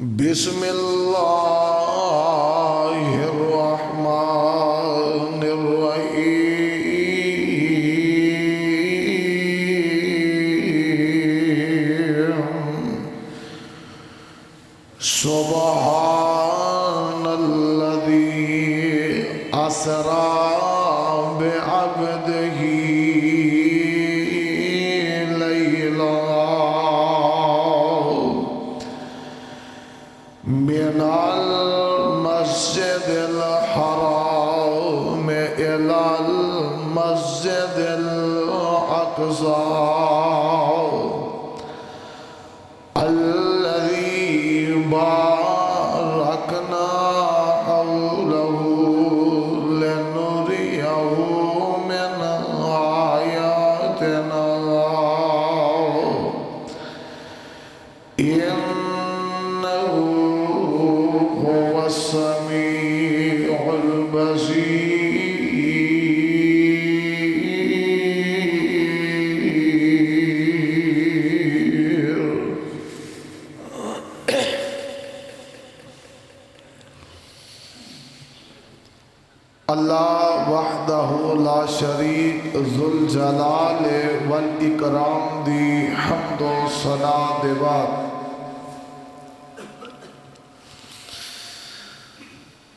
بسم اللہ الرحمن الرحیم سبحان الذی اسری بعبدہ من المسجد الحرام إلى المسجد الأقصى الذي باركنا حوله لنريه من آياتنا إنه هو السميع البصير اللہ وحدہ لا شریک ذو الجلال والاکرام دی حمد و ثنا دے بعد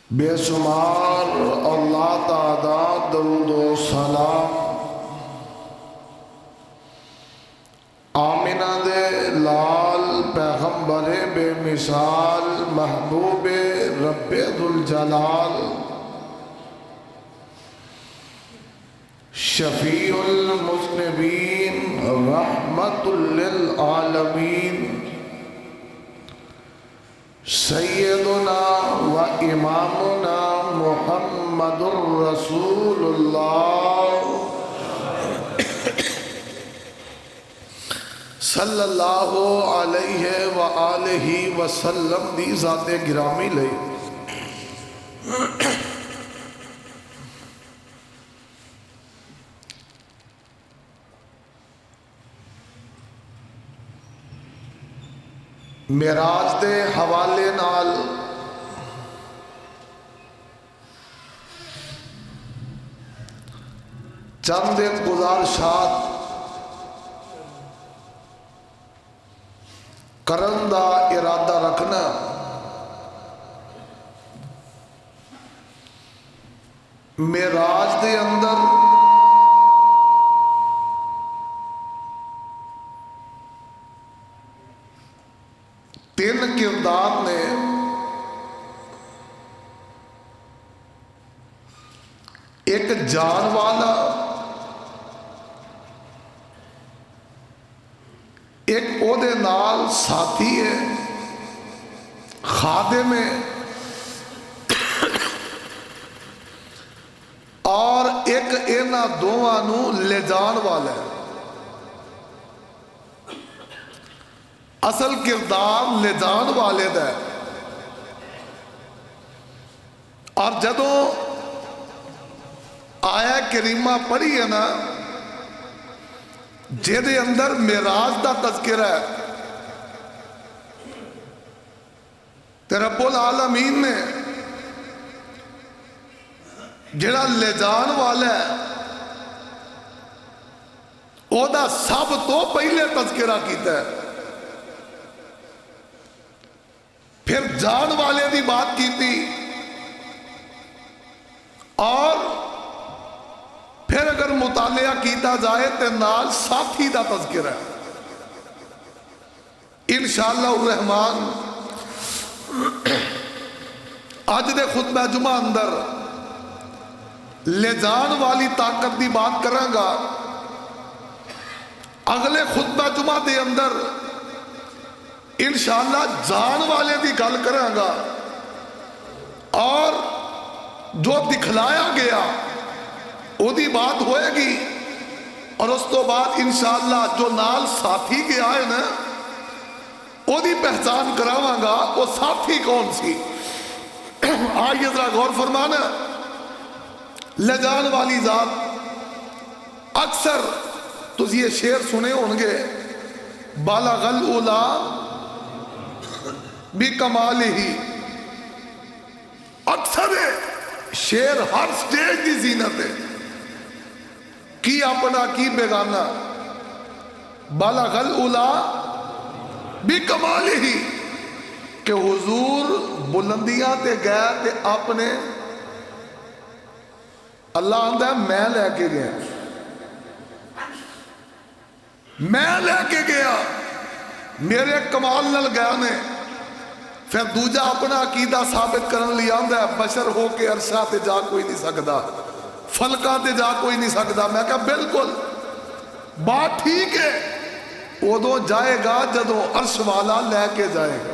بے شمار اللہ تعداد درود و سلام آمینہ دے لال پیغمبر بے مثال محبوب رب ذوالجلال شفیع المذنبین رحمت للعالمین سیدنا و امامنا محمد رسول اللہ صلی اللہ علیہ وآلہ وسلم دی ذات گرامی لئی معراج دے حوالے نال چند گزارشات کرن دا ارادہ رکھنا معراج دے اندر تین کردار نے ایک جان والا، ایک اودے نال ساتھی ہے، خادم ہے، اور ایک اینا دوواں نو لے جان والا ہے۔ اصل کردار لے جان والے دا ہے، اور جدوں آیا کریمہ پڑھی ہے نا جیدے اندر معراج دا تذکرہ ہے، تے رب العالمین نے جڑا لے جان والا ہے او دا سب تو پہلے تذکرہ کیتا ہے، پھر جان والے دی بات کی تھی، اور پھر اگر مطالعہ کیتا جائے تو نال ساتھی دا تذکرہ ہے۔ انشاءاللہ الرحمن آج دے خطبہ جمعہ اندر لے جان والی طاقت دی بات کروں گا، اگلے خطبہ جمعہ دے اندر انشاءاللہ جان والے دی گل کروں گا، اور جو دکھلایا گیا او دی بات ہوئے گی، اور اس تو بعد انشاءاللہ جو نال ساتھی گیا ہے نا او دی پہچان کراواں گا وہ ساتھی کون سی۔ آئیے ذرا غور فرمانا، لے جان والی ذات اکثر تو یہ شعر سنے ہوں گے، بالغ الاولا بکمالہ، اکثر شیر ہر سٹیج دی زینت ہے، کی اپنا کی بیگانہ، بلغ العلا بکمالہ، کہ حضور بلندیاں تے گئے تے اپنے اللہ آندہ ہے میں لے کے گیا، میں لے کے گیا، میرے کمال نل گیا نے، پھر دوجہ اپنا عقیدہ ثابت کرن لیا آندہ ہے بشر ہو کے عرشہ تے جا کوئی نہیں سکتا، فلکہ تے جا کوئی نہیں سکتا۔ میں کہا بالکل بات ٹھیک ہے، ادو جائے گا جدو عرش والا لے کے جائے گا۔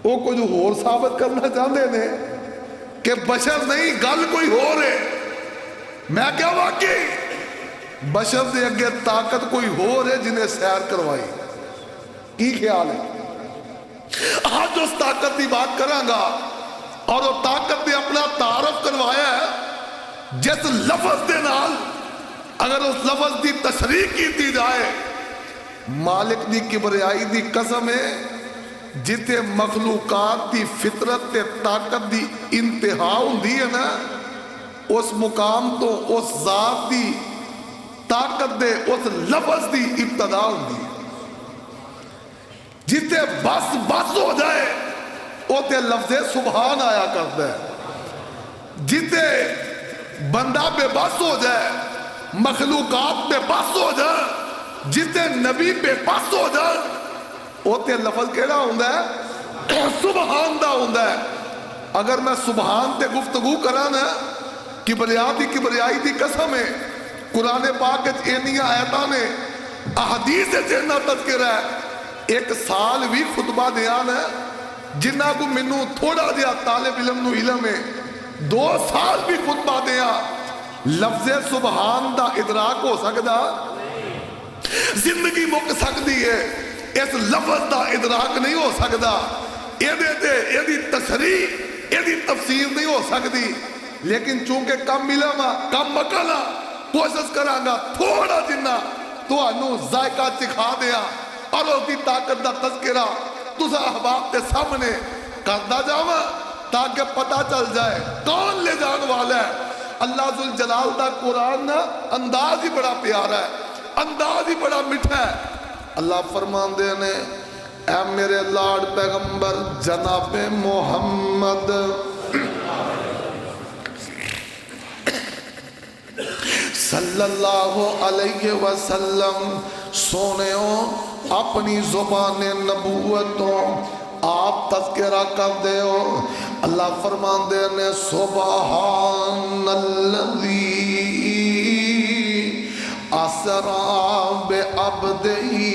وہ کچھ اور ثابت کرنا چاہتے نے کہ بشر نہیں گل کوئی ہو رہے، میں کیا واقعی بشر دے اگے طاقت کوئی ہو رہے جنہیں سیر کروائی، کی خیال ہے؟ آج اس طاقت دی بات کروں گا، اور وہ طاقت نے اپنا تعارف کروایا ہے جس لفظ دے نال اگر اس لفظ دی تشریح کی جائے، مالک دی کبریائی دی قسم ہے جتے مخلوقات دی فطرت تے طاقت دی انتہا ہوندی ہے نا، اس مقام تو اس ذات دی طاقت دے اس لفظ دی ابتدا ہوندی ہے، جتے بس بس ہو جائے وہ تے لفظ سبحان آیا کرتا ہے، جتے بندہ بے بس ہو جائے، مخلوقات بے بس ہو جائے، جتے نبی بے بس ہو جائے، وہ تے لفظ کیڑا ہوندہ ہے؟ سبحان دا ہوندہ ہے۔ اگر میں سبحان تے گفتگو کرانا کبریائی دی قسم ہے، قرآن پاک اینیاں آیتاں نے، احادیث جنہ تذکرہ ہے، ایک سال بھی خطبہ دیان ہے، جنہ کو منو تھوڑا دیا طالب علم نو علم ہے، 2 سال بھی خطبہ دیا، لفظ سبحان دا ادراک ہو سکتا، زندگی مک سکتی ہے، اس لفظ دا ادراک نہیں ہو سکتا، یہ دی تشریح، یہ دی تفسیر نہیں ہو سکتی، لیکن چونکہ کم ملا کم مکانا کوشش کراں گا تھوڑا جنہ تو انو ذائقہ چکھا دیا، اور اس دی طاقت دا تذکرہ تسا احباب کے سامنے کرتا جاواں تاکہ پتہ چل جائے کون لے جان والا ہے۔ اللہ ذوالجلال دا قرآن انداز ہی بڑا پیارا ہے، انداز ہی بڑا میٹھا ہے۔ اللہ فرمان دے نے اے میرے لاڈ پیغمبر جناب محمد صلی اللہ علیہ وسلم، سونےوں اپنی زبان نبوتوں آپ تذکرہ کر دے ہو۔ اللہ فرمان دے نے سبحان اللذی اسرا بعبدہی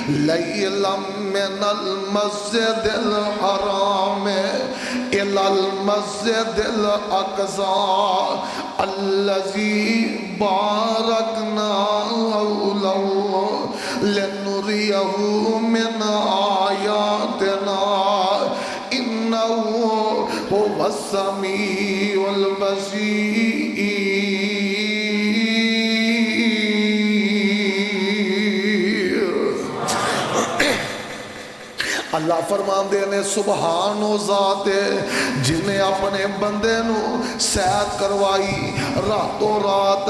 لیلا من المسجد الحرام الى المسجد الاقصى الذي باركنا حوله لنريه من آياتنا إنه هو السميع البصير۔ اللہ فرمان دے نے سبحان و ذات جنہیں اپنے بندے نو سیر کروائی راتوں رات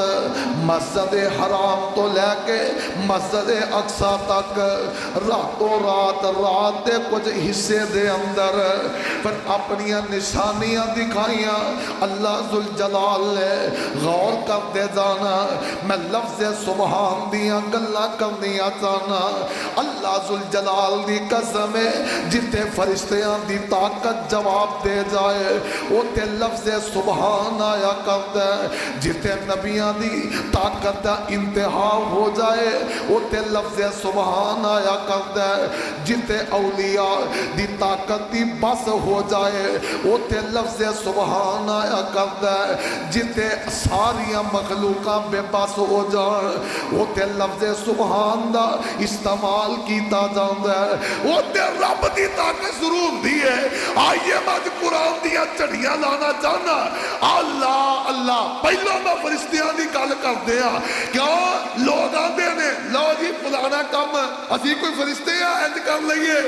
مسجد حرام تو لے کے مسجد اقصی تک، راتوں رات رات دے کچھ حصے دے اندر پر اپنی نشانیاں دکھائیاں۔ اللہ ذوالجلال نے غور کر دے جانا، میں لفظ سبحان دیاں گلہ کرنیاں جانا۔ اللہ ذوالجلال دی قسم جتے فرشتیاں دی طاقت جواب دے جائے وہ تے لفظ سبحان آیا کرتا ہے، جتے نبیاں دی طاقت انتہا ہو جائے وہ تے لفظ سبحان آیا کرتا ہے، جتے اولیاء دی طاقت دی بس ہو جائے وہ تے لفظ سبحان آیا کرتا ہے، جتے ساریاں مخلوقاں بے بس ہو جائے وہ تے لفظ سبحان دا استعمال کیتا جاندہ ہے، وہ تے رب دی طاقت ضرور ہوندی ہے. آئیے میں اج قرآن دیا جھڑیاں لانا چاہنا. اللہ اللہ پہلو میں فرشتیاں دی گل کردے ہاں. کیوں لوگ آندے نے لو جی فلانا کم اسی کوئی فرشتے ہیں انج کر لئیے.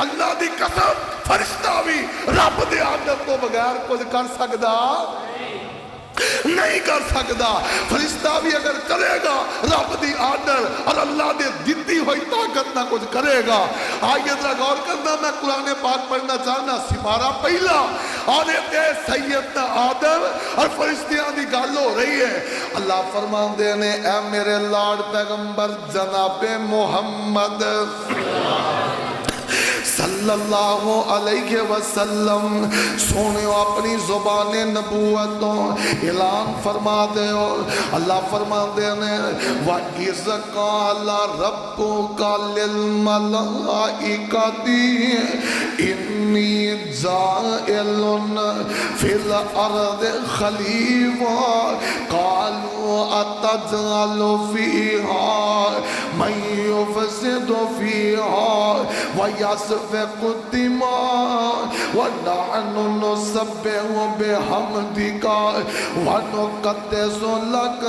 اللہ دی قسم فرشتہ بھی رب دے آرڈر تو بغیر کچھ کر سکدا نہیں کر سکتا. فرشتہ بھی اگر کرے گا رب دی آرڈر اور اللہ دے دیتی ہوئی طاقت نہ کچھ کرے گا. آئیے ذرا غور کرنا. میں قرآن پاک پڑھنا چاہنا سپارہ پہلا اور سیدنا آدم اور فرشتیاں دی گل ہو رہی ہے. اللہ فرماندے نے اے میرے لاڈ پیغمبر جناب محمد صلی اللہ علیہ وسلم سونے اپنی زبان نبوتوں اعلان فرما دے. اللہ فرما دے نے وَإِذْ قَالَ رَبُّكَ لِلْمَلَائِكَةِ إِنِّي جَاعِلٌ فِي الْأَرْضِ خَلِيفَةً قَالُوا أَتَجْعَلُ فِيهَا مَن يُفْسِدُ فِيهَا وَيَسْفِكُ الدِّمَاءَ وَنَحْنُ نُسَبِّحُ بِحَمْدِكَ وَنُقَدِّسُ لَكَ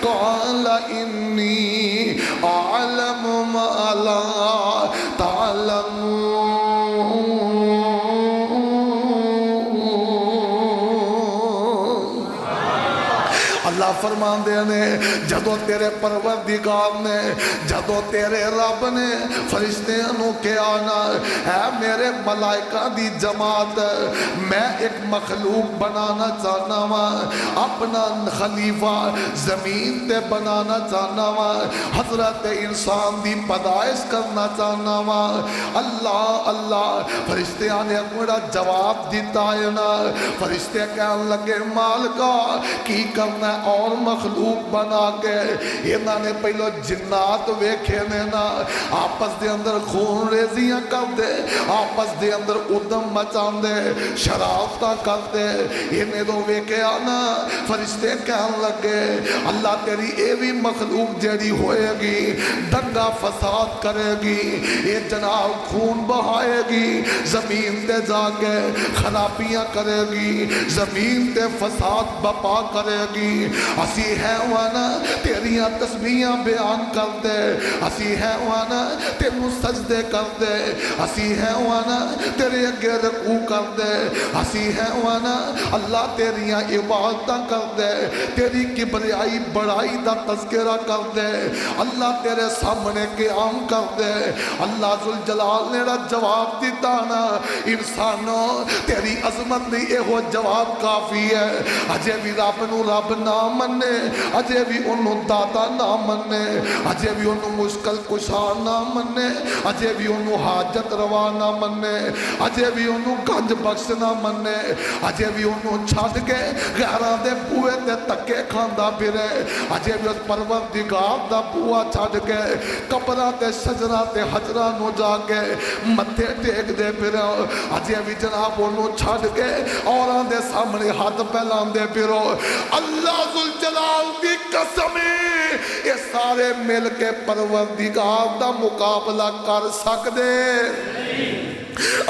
قَالَ إِنِّي أَعْلَمُ مَا لَا تَعْلَمُونَ. اللہ فرمان دے نے جدو تیرے پروردگار نے جدو تیرے رب نے فرشتیاں نو کیا نا اے میرے ملائکہ دی جماعت میں ایک مخلوق بنانا چاہنا وا اپنا خلیفہ زمین تے بنانا چاہنا وا حضرت انسان دی پیدائش کرنا چاہنا وا. اللہ اللہ فرشتیاں نے بڑا جواب دیتا ہے نا. فرشتے کہنے لگے مالکا کی کرنا اور مخلوق بنا کے انہاں نے پہلو جنات ویکھے نے نا آپس دے اندر خون ریزیاں کر دے آپس دے اندر ادم مچان دے شرافتا کر دے انہیں دو ویکھے آنا. فرشتے کہنے لگے اللہ تیری ایوی مخلوق جیڑی ہوئے گی دنگا فساد کرے گی یہ جناب خون بہائے گی زمین تے جا کے خرابیاں کرے گی زمین تے فساد بپا کرے گی. اسی ہے وانا تیریاں تسبیحاں بیان کر دے اسی ہے وانا تینوں سجدے کر دے اسی ہے وانا تیرے اگے رکوع کر دے اسی ہے وانا اللہ تیریاں عبادتاں کر دے تیری کبریائی بڑائی دا تذکرہ کر دے اللہ تیرے سامنے قیام کر دے. اللہ ذوالجلال نے جواب دیتا نا انسانوں تیری عظمت نہیں اے ہو جواب کافی ہے. اجے بھی رب نو رب نہ مننے اجے بھی انہوں داتا نہ مننے اجے بھی انہوں مشکل کشا نہ مننے اجے بھی انہوں حاجت روا نہ مننے اجے بھی انہوں گنج بخش نہ مننے اجے بھی انہوں چھڑ کے غیران دے بوئے تے تکے کھاندہ پھرے اجے بھی اس پروردگار دا بوہ چھڑ کے قبرہ تے شجرہ تے حجرہ نو جا کے متھے ٹیک دے پھرے اجے بھی جناب انہوں چھڑ کے اوران دے سامنے ہاتھ پہلان دے پھرو. اللہ ذوالجلال دی قسمیں یہ سارے مل کے پروردگار دا مقابلہ کر سکدے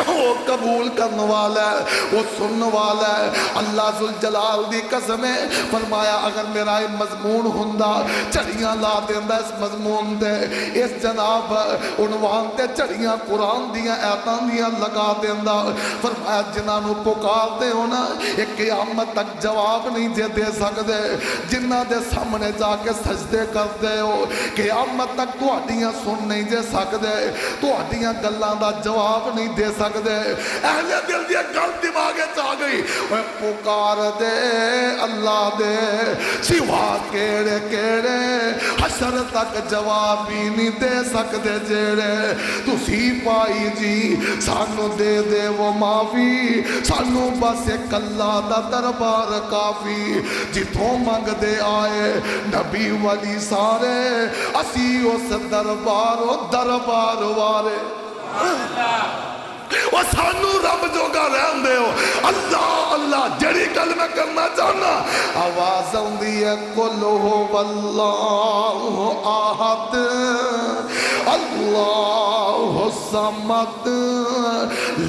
وہ قبول کرنے والا ہے وہ سننے والا ہے. اللہ ذوالجلال دی قسمیں فرمایا اگر میرا یہ مضمون ہوندا چڑیاں لا دیندا اس مضمون دے اس جناب عنوان تے چڑیاں قرآن دیاں آیتاں دیاں لگا دیندا. فرمایا جنہاں نو پکارتے ہو نا ایک قیامت تک جواب نہیں دے سکدے جنہاں دے سامنے جا کے سجدے کرتے ہو قیامت تک تہاڈیاں سن نہیں دے سکدے تہاڈیاں گلاں دا جواب نہیں دے سکدے. اہل دل دی گل دماغے چاہ گئی پکار دے اللہ دے سوا کیڑے کیڑے حشر تک جواب ہی نہیں دے سکدے جیڑے تسی پائی جی سانو دے دے وہ معافی سانو بس ایک اللہ دا دربار کافی جتوں منگ دے آئے نبی ولی سارے اسی اس دربار و دربار وارے وہ سانو رب جو گا رہن دے ہو. اللہ اللہ جڑی گل میں کرنا چاہنا آواز آندی ہے قل هو اللہ احد اللہ الصمد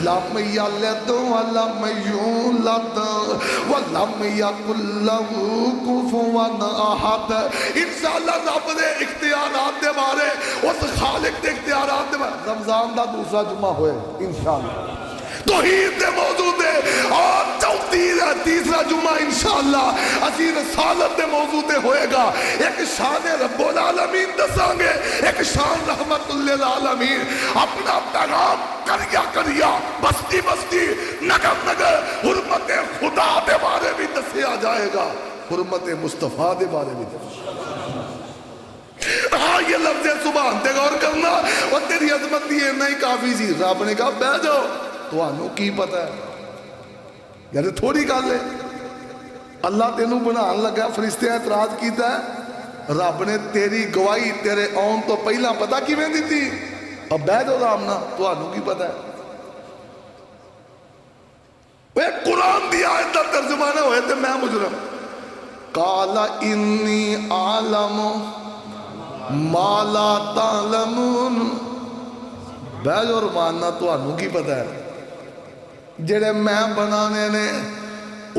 لم یلد ولم یولد ولم یکن له کفوا احد. انشاءاللہ رب دے اختیارات دے بارے اس خالق دے اختیارات دے بارے رمضان دا دوسرا جمعہ ہوئے انشاءاللہ توحید دے موضوع دے اور تیسرا جمعہ انشاءاللہ اسی رسالت دے موضوع دے ہوئے گا. ایک شان رب العالمین دساں گے, ایک شان رحمت للعالمین. اپنا پیغام کریا کریا بستی بستی نگر نگر حرمت خدا دے بارے بھی دسیا جائے گا, حرمت مصطفیٰ دے بارے بھی دسیا. ہاں یہ لفظ سبحان دے غور کرنا اور تیری عظمت دیئے نہیں کافی سی. رب نے کہا بیٹھ جاؤ تو آنو کی پتہ ہے یعنی تھوڑی گل ہے. اللہ تینوں بنان لگا فرشتے اعتراض کیتا ہے رب نے تیری گواہی تیرے آن تو پہلا پتہ کی میں دی تھی اب بیٹھ جاؤ آمنا تو آنو کی پتہ ہے. وہ قرآن دی آیت دا ترجمانہ ہوئے تھے میں مجرم قال انی عالم ما لا تعلمون. بیٹھ جاؤ ماننا تو آنو کی پتہ ہے جڑے میں بنانے نے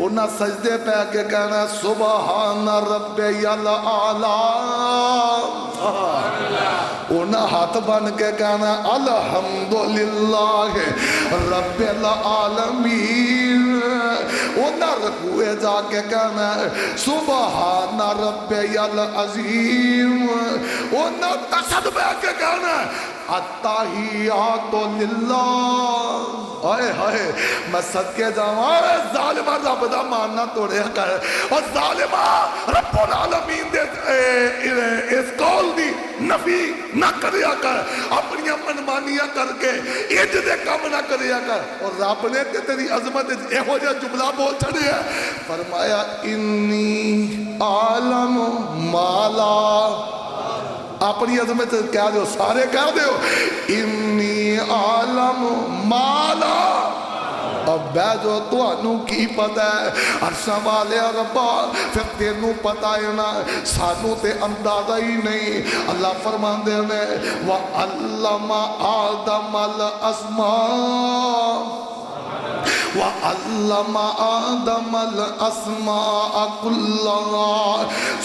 انہاں سجدے پہ کے کہنا سبحان ربی الاعلی, انہاں ہاتھ بن کے کہنا الحمدللہ رب العالمین. انہاں رکوع جا کے کہنا سبحان ربی العظیم. انہاں تشہد پہ کے کہنا التحیات للہ. آئے ہائے میں صدقے جاؤں ظالمہ رب دا ماننا توڑے کر اور ظالمہ رب العالمین دے اس قول دی نفی نہ کریا کر, اپنی منمانیاں کر کے اج دے کام نہ کریا کر. اور رب نے تیری عظمت اے ہو جا جملہ بول چھڑے ہے فرمایا انی عالم مالا. اپنی عظمت کہہ دو سارے کہہ دو انی عالم مالا. اب بیجو تو انو کی پتہ ہے عرشہ والے ربا پھر تینوں پتہ ہے نا سانو تے اندازہ ہی نہیں. اللہ فرمان دے نے وَعَلَّمَ آدَمَ الْأَسْمَاءَ وَعَلَّمَ آدَمَ الْأَسْمَاءَ كُلَّهَا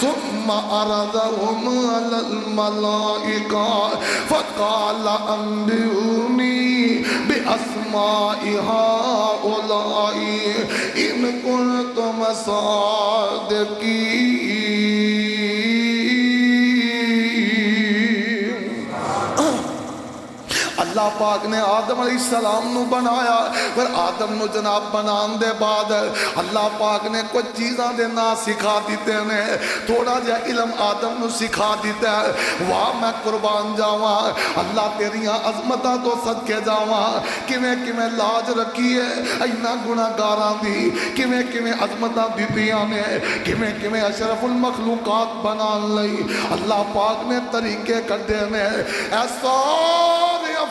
ثُمَّ عَرَضَهُمْ عَلَى الْمَلَائِكَةِ فَقَالَ أَنبِئُونِي بِأَسْمَاءِ هَؤُلَاءِ إِن كُنتُمْ صَادِقِينَ. اللہ پاک نے آدم علیہ السلام نو بنایا پھر آدم نو جناب بنان دے بعد اللہ پاک نے کچھ چیزاں دے نا سکھا دیتے ہیں. تھوڑا جا علم آدم نو سکھا دیتا ہے. واہ میں قربان جاواں اللہ تیریاں عظمتاں تو صدقے جاواں کیویں کیویں لاج رکھی ہے اینا گناہگاراں دی, کیویں کیویں عظمتاں دتیاں نے, کیویں کیویں اشرف المخلوقات بنان لئی اللہ پاک نے طریقے کڈے نے. ایسا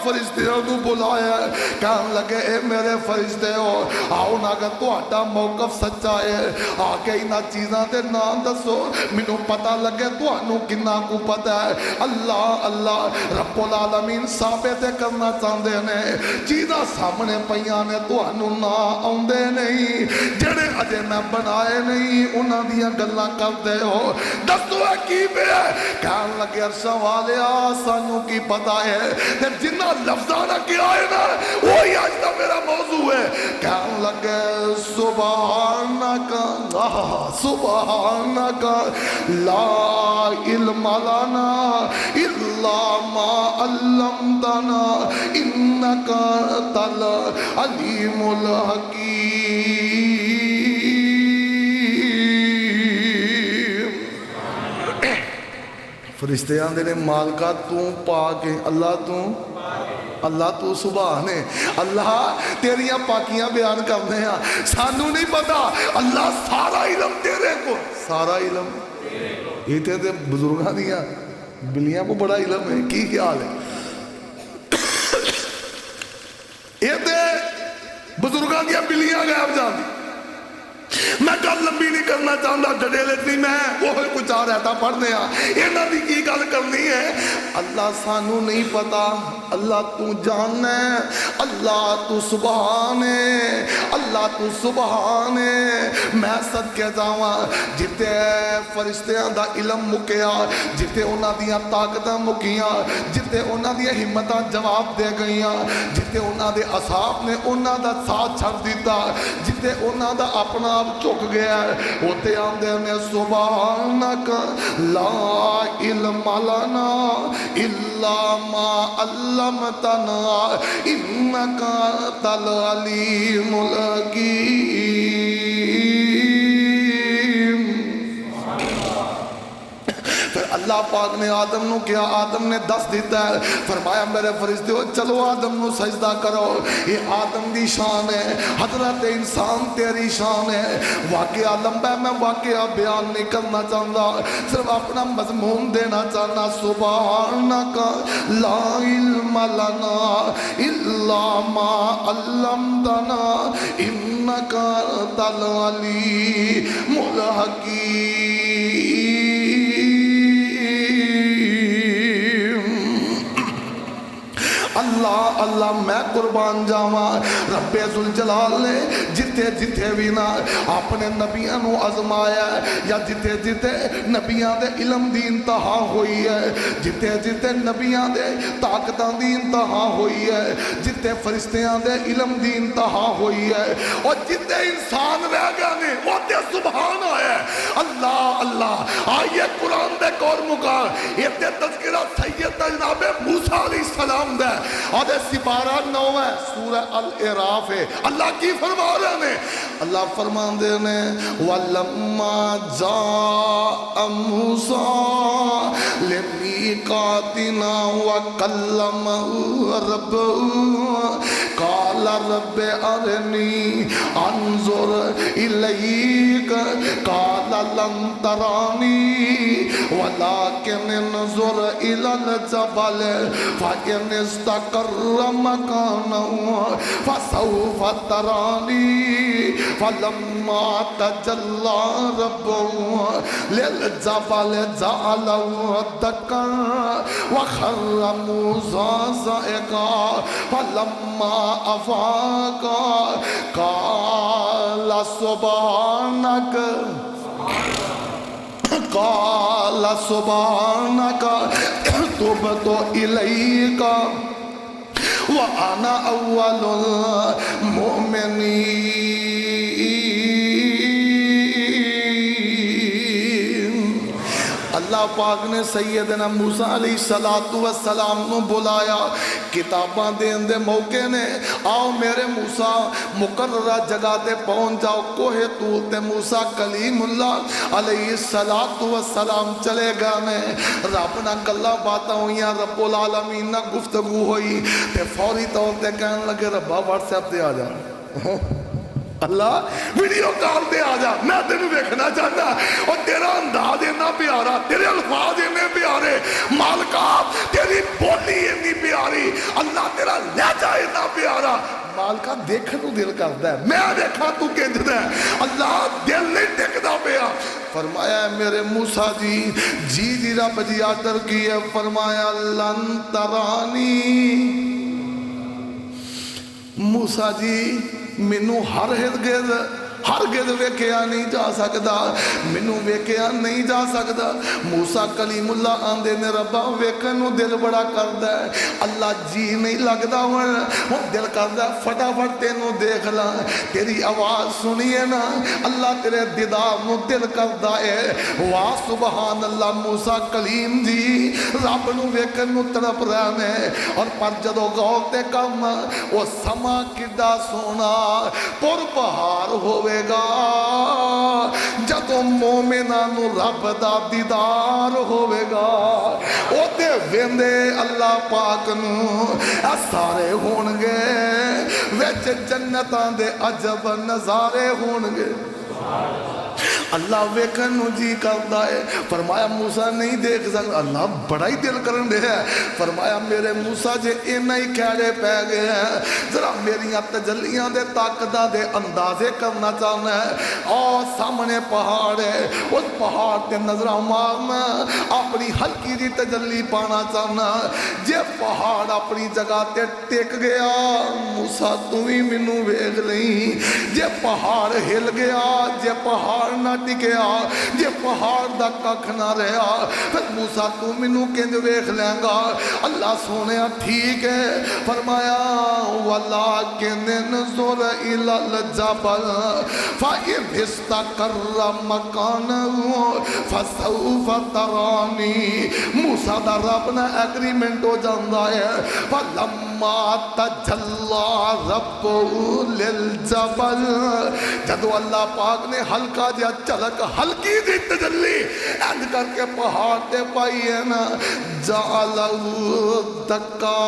فرشتیوں کو بلایا کہنے لگے اے میرے فرشتے ہو آؤ نا اگر تو آٹا موقف سچا ہے آکے انہا چیزاں دے نام دسو منو پتہ لگے تو انو کنہ کو پتہ ہے. اللہ اللہ رب العالمین ثابت کرنا چاہتے ہیں چیزاں سامنے پیاں نے تو انو نہ آندے نہیں جڑے اجے میں بنائے نہیں انہاں دیاں گلاں کرتے ہو دسو ہے کی پہ ہے. کہنے لگے عرشہ والے آسانوں کی پتہ ہے جنہ لفظانہ کیا ہے نا وہی آج تا میرا موضوع ہے. کہنے لگے سبحانکا لا علم لنا الا ما علمتنا انکا تل علیم الحکیم. فرشتے آندے نے مالکہ تو پاک ہے اللہ تو سبحان ہے. اللہ تیریاں پاکیاں بیان کرنے ہیں سانو نہیں پتا اللہ سارا علم تیرے کو سارا علم یہ تے بزرگاں دیا بلیاں کو بڑا علم ہے کی خیال ہے یہ تے بزرگاں دیا بلیاں غائب جان دی میں گل لمبی نہیں کرنا چاہتا، ڈڈیلے نہیں، میں وہ کچھ آ رہتا پڑھنے یہاں دی کی گل کرنی ہے۔ اللہ سانو نہیں پتا، اللہ تو جاننا ہے، اللہ تو سبحان ہے، اللہ تو سبحان ہے۔ میں صدقے جاواں جتے فرشتیاں دا علم مکیا، جتے انہاں دیاں طاقتاں مکیاں، جتے انہاں دیاں ہمتاں جواب دے گئیاں، جتے انہاں دے اصحاب نے انہاں دا ساتھ چھڑ دیتا، جتے انہاں دا اپنا آپ چک گیا ہے، ہوتے آندے میں سبحانک لا علم لنا الا ما علمتنا انک انت العلیم الحکیم۔ پھر اللہ پاک نے آدم نو کیا، آدم نے دس دیتا ہے، فرمایا میرے فرشتے ہو چلو آدم نو سجدہ کرو، یہ آدم دی شان ہے، حضرت انسان تیری شان ہے۔ واقعہ لمبا ہے، میں واقعہ بیان نہیں کرنا چاہتا، صرف اپنا مضمون دینا چاہنا۔ سبحانک لا علم لنا الا ما علمتنا انک انت العلیم الحکیم۔ اللہ اللہ میں قربان جاواں، رب ذوالجلال نے جتے جتے بھی نہ اپنے نبیاں نو آزمایا ہے، یا جتے جتے نبیاں دے علم دی انتہا ہوئی ہے، جتے جتے نبیاں دے طاقتاں دی انتہا ہوئی ہے، جتے فرشتیاں دے علم دی انتہا ہوئی ہے، اور جتے انسان رہ گیا نے وہ تے سبحان آیا ہے۔ اللہ اللہ آئیے قرآن دے کور مکار یہ تے تذکرہ سید جناب موسیٰ علیہ السلام دے اور سپارہ 9 ہے، سورہ الاعراف ہے۔ اللہ کی فرما رہے ہیں، اللہ فرما دے نے وَلَمَّا جَاءَ مُوسَىٰ لِمِيقَاتِنَا وَكَلَّمَهُ رَبُّهُ قَالَ رَبِّ أَرِنِي أَنظُرْ إِلَيْكَ قَالَ لَن تَرَانِي وَلَكِنْ انظُرْ إِلَى الْجَبَلِ فَإِنِ اسْتَقَرَّ مَكَانَهُ فَسَوْفَ تَرَانِي فَلَمَّا تَجَلَّى رَبُّهُ لِلْجَبَلِ جَعَلَهُ دَكًّا وَخَرَّ مُوسَىٰ صَعِقًا فَلَمَّا أَفَاقَ قَالَ سُبْحَانَكَ قال سبحانك تبت إليك وأنا أول المؤمنين۔ اللہ پاک نے سیدنا موسیٰ علیہ السلام نو بلایا، کتاباں دین دے موقع نے، آؤ میرے موسیٰ مقررہ جگہ دے پہنچ جاؤ، کوہ طور تے موسیٰ کلیم اللہ علیہ السلام چلے گا نے، رب نہ گلاں باتاں ہوئیاں، رب العالمین نہ گفتگو ہوئی، تے فوری طور تے کہنے لگے ربا واٹس ایپ تے آ جا، اللہ ویڈیو کال دے آ جا، میں تینوں دیکھنا چاہتا، اور تیرا انداز اتنا پیارا، تیرے الفاظ اتنے پیارے، مالکا تیری بولی اتنی پیاری، اللہ تیرا لہجہ اتنا پیارا، مالکا دیکھن نو دل کردا ہے، میں دیکھا تو کنجدا ہے، اللہ دل نہیں ٹکدا پیا۔ فرمایا میرے موسیٰ جی رب جی آدر کی ہے، فرمایا لن ترانی، موسیٰ جی مینوں ہرگز ویکھیا نہیں جا سکدا، مینوں ویکھیا نہیں جا سکدا۔ موسیٰ کلیم اللہ آندے نے ربا ویکھن نو دل بڑا کردا ہے، اللہ جی نہیں لگدا ہن دل کردا فٹافٹ تینوں دیکھ لا، تیری آواز سنیے نا، اللہ تیرے دیدار نو دل کردا ہے۔ واہ سبحان اللہ، موسیٰ کلیم جی رب نو ویکھن نو تڑپ رہے نے، اور پر جدو غور تے کم وہ سما کڈا سونا پر بہار ہوئے گا، جدو مومناں نو رب دا دیدار ہوئے گا، او تے ویندے اللہ پاک نو سارے ہونگے، ویچ جنتاں دے عجب نظارے ہونگے۔ اللہ ویکھن نو جی کردا ہے۔ فرمایا موسیٰ نہیں دیکھ سکتا، اللہ بڑا ہی دل کرن دے ہے۔ فرمایا میرے موسیٰ جے اینا ہی کھڑے پہ گئے ہیں، ذرا میری تجلیاں دے طاقتاں دے اندازے کرنا چاہنا ہے۔ اور سامنے پہاڑ ہے، اس پہاڑ تے نظر مارنا، اپنی ہلکی جی تجلی پانا چاہنا۔ جے پہاڑ اپنی جگہ تے ٹک گیا، موسیٰ تو ہی منو ویکھ لیں۔ جے پہاڑ ہل گیا، جے پہاڑ نہ ٹکیا، جے پہاڑ دا ککھ نہ رہا، پھر موسیٰ تو منو کنج ویکھ لیں گا۔ اللہ سونے ٹھیک ہے۔ فرمایا وَلَٰكِنِ انظُرْ إِلَى الْجَبَلِ فَإِنِ اسْتَقَرَّ مَكَانَهُ فَسَوْفَ تَرَانِي۔ موسیٰ دا رب نے ایگریمنٹ ہو جاندہ ہے۔ فَلَمَّا تَجَلَّى رَبُّهُ لِلْجَبَلِ، جدو اللہ پاک نے ہلکا جا چلک ہلکی جی تجلی اند کر کے پہاڑ تے پائی ہے نا، جَعَلَهُ دَكَّا۔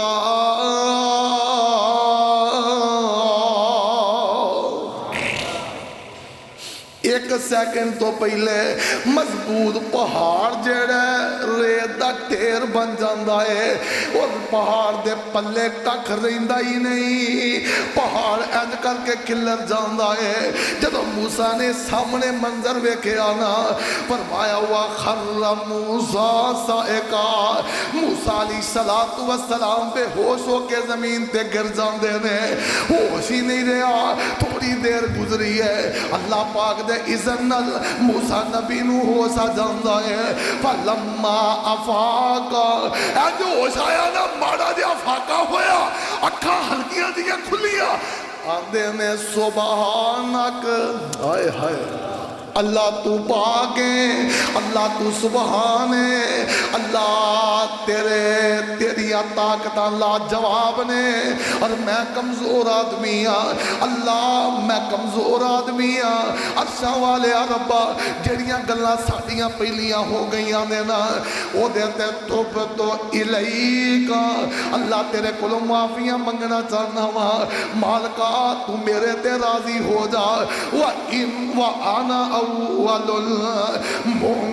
ایک سیکنڈ تو پہلے مضبوط پہاڑ جڑا ریت دا ٹھیر بن جاندا ہے، اور پہاڑ دے پلے ککھ رہندا ہی نہیں، پہاڑ انج کر کے کھلر جاندا ہے۔ جدو موسیٰ نے سامنے منظر ویکھیا نا، فرمایا وَخَرَّ مُوسَىٰ صَعِقًا، موسیٰ علیہ السلام بے ہوش ہو کے زمین تے گر جاندے نے، ہوش ہی نہیں رہا۔ تھوڑی دیر گزری ہے، اللہ پاک دے اذن نال موسیٰ نبی نو ہوش آ جاندا ہے۔ فَلَمَّا أَفَاقَ، اج ہوش آیا نا، ماڑا جا فاقہ ہویا، اکھاں ہلکیاں دیاں کھلیاں، آندے میں سبحانک، ہائے ہائے اللہ تو پاک ہے، اللہ تو سبحان ہے، اللہ تیری طاقت لا جواب نے، اور میں کمزور آدمی ہاں، اللہ میں کمزور آدمی ہاں۔ عرشاں والے ربا جڑیاں گلاں ساڈیاں پہلیاں ہو گئیاں نے نا، او دے تے توب تو الیک، اللہ تیرے کولوں معافیاں منگنا چاہنا وا، مالکا تو میرے تے راضی ہو جا۔ وَإِنْ وَأَنَا أَوَّلُ الْمُؤْمِنِينَ،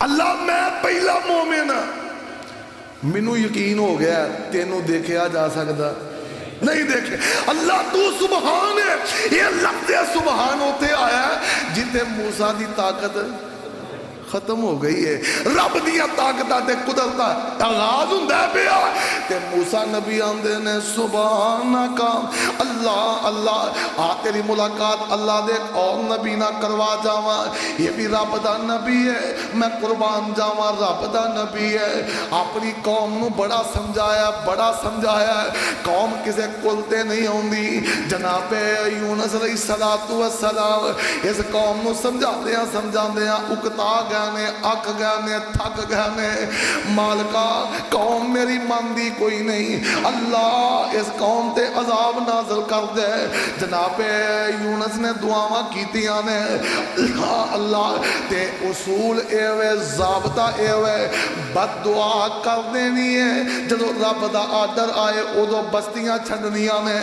اللہ میں پہلا مومن، منو یقین ہو گیا تینوں دیکھیا جا سکتا نہیں دیکھے۔ اللہ تو سبحان ہے، یہ لفظ سبحان ہوتے آیا ہے جتے موسیٰ دی طاقت ختم ہو گئی ہے، رب دیا طاقتہ تے قدرتہ آغاز ہوندہ پیا تے موسیٰ نبی آندے نے سبحانکا، اللہ اللہ آ تیری ملاقات اللہ دے اور نبی نہ کروا جاواں، یہ بھی رب دا نبی ہے، میں قربان جاواں رب دا نبی ہے۔ اپنی قوم نو بڑا سمجھایا ہے، قوم کسے کلتے نہیں ہوندی۔ جناب یونس علیہ السلام اس قوم نو سمجھا دیاں اکتا گانے، اک گانے، تھک گانے، مالکا قوم میری ماندی کوئی نہیں، اللہ اس قوم تے عذاب نازل کر دے۔ جناب یونس نے دعاواں کیتیاں نے، اللہ اللہ تے اصول ایوے ضابطہ ایوے، بد دعا کر دینی ہے، جدو رب دا آڈر آئے ادو بستیاں چھڑنیاں نے،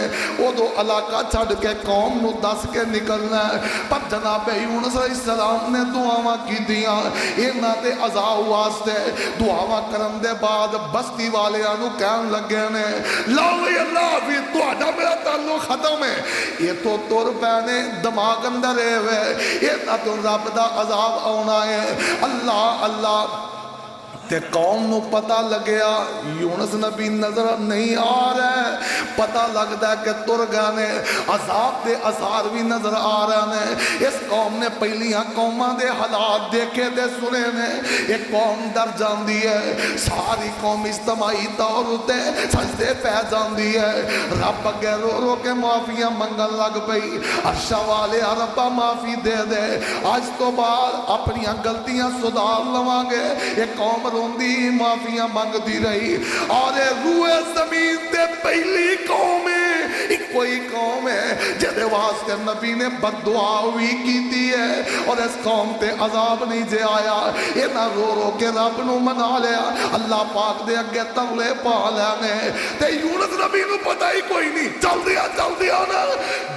ادو علاقہ چھڑ کے قوم نو دس کے نکلنا ہے۔ پر جناب یونس علیہ السلام نے دعاواں کیتیاں، اینا تے عذاب واسطے دعاواں کرن دے بعد بستی والے آنو کہن لگے نے، لاوی اللہ بھی تو آڈا میرا تعلق ختم ہے، یہ تو تور پہنے دماغ اندر ہے ہوئے، اینا تو رب دا عذاب آنا ہے۔ اللہ اللہ تے قوم نو پتہ لگیا یونس نبی نظر نہیں آ رہا ہے، پتہ لگتا ہے کہ تر گانے عذاب دے اثار بھی نظر آ رہے ہیں۔ اس قوم نے پہلیاں قوماں دے حالات دیکھے دے سنے نے، ایک قوم در جاندی ہے، ساری قوم اجتماعی طور ہوتے سجدے پہ جاندی ہے، رب اگے رو رو کے معافیاں منگل لگ پئی، عرشہ والے ربا معافی دے دے، آج تو بعد اپنی غلطیاں سدھار لواں گے۔ ایک قوم روندی معافیاں مانگتی رہی، اور روئے زمین تے پہلی قوم کوئی قوم ہے جہدے واسطے نبی نے بد دعا بھی کیتی ہے اور اس قوم تے عذاب نہیں جے آیا. یہ نہ رو رو کے رب نو منا لیا, اللہ پاک دے اگے تولے پا لینے. تے یونس نبی نو پتہ ہی کوئی نہیں, چل دیا نا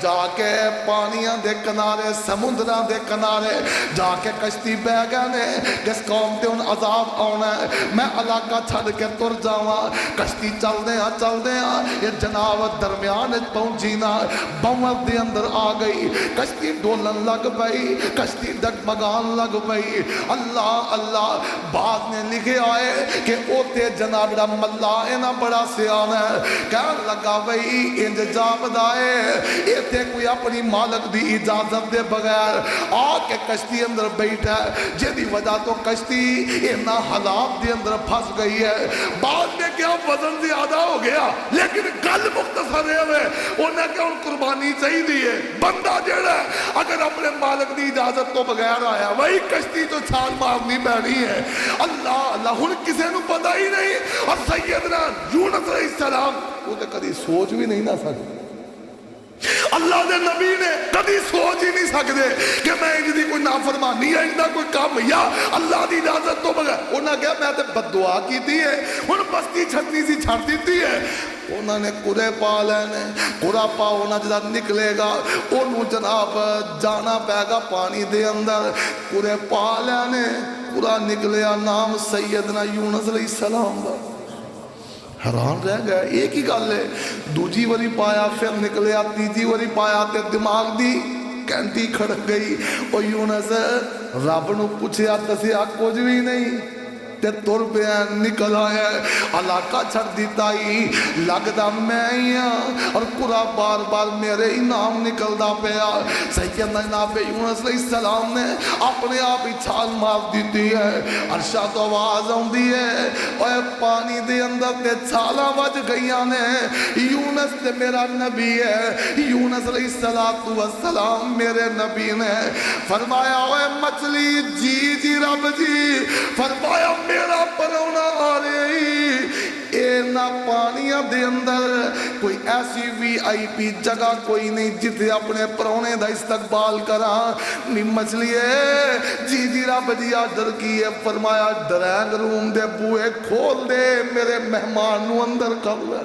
جا کے پانیاں دے کنارے, سمندراں دے کنارے جا کے کشتی بہ گئے نے. جس قوم تے ان عذاب آنا ہے میں علاقہ چھڑ کے تر جاواں. کشتی چل دے یہ جناب درمیان پہنچی نا, بوّر دے اندر آ گئی, کشتی ڈولن لگ پئی, کشتی ڈگمگان لگ پئی. اللہ اللہ بعد نے لکھے آئے کہ اوتے جناب دا ملا اینا بڑا سیانا ہے, کہنے لگا بھئی انج جاب دائے ایتے کوئی اپنی مالک دی اجازت دے بغیر آ کے کشتی اندر بیٹھا ہے, جیدی وجہ تو کشتی اینا حالات دے اندر پھنس گئی ہے. بعد میں کیا وزن زیادہ ہو گیا لیکن گل مختصر ہے انہیں کہ ان قربانی چاہی دیئے. بندہ جڑا ہے اگر اپنے مالک دی اجازت تو بغیر آیا وہی کشتی تو چھال مارنی بہنی ہے. اللہ اللہ ہن کسے نو پتہ ہی نہیں. اور سیدنا یونس علیہ السلام وہ تو کدی سوچ بھی نہیں نہ سکتے, اللہ دے نبی نے کدی سوچ ہی نہیں سکتے کہ میں انجھ دی کوئی نافرمانی ہے, انجھ دا کوئی کام یا اللہ دی اجازت تو بغیر. انہاں کہا میں تے بد دعا کی دی ہے, ان بستی چھتنی سی چھڑ دیتی ہے. انہوں نے قرے پا لینے, قرہ پا ہونا جدا نکلے گا انہوں جناب جانا پے گا پانی دے اندر. قرے پا لینے قرہ نکلیا نام سیدنا یونس علیہ السلام دا. حیران رہ گئے, ایک ہی گل ہے, دوجی وری پایا پھر نکلیا, تیجی وری پایا تے دماغ دی کینٹی کھڑک گئی. او یونس رب نو پوچھیا تسیا کچھ بھی نہیں تے تر پہ نکل آیا. علاقہ چھڑ دیتا ہی لگدا میں ہی ہاں اور قرآ بار بار میرے ہی نام نکلدا پیا. سیدنا جناب یونس علیہ السلام نے اپنے آپ ہی چھال مار دیتی ہے. عرشہ تو آواز آندی ہے اوے پانی دے اندر تے چھالاں وج گئیاں نے, یونس تے میرا نبی ہے. یونس علیہ السلام میرے نبی نے فرمایا اوے مچھلی جی رب جی, فرمایا میرا پرونا آ رہی. اے نہ پانیاں دے اندر کوئی ایسی وی آئی پی جگہ کوئی نہیں جتے اپنے پرونے دا استقبال کرا. نی مچھلی ہے جی رب جی آدر کی ہے. فرمایا ڈرائنگ روم دے بوئے کھول دے, میرے مہمان نو اندر کر لے.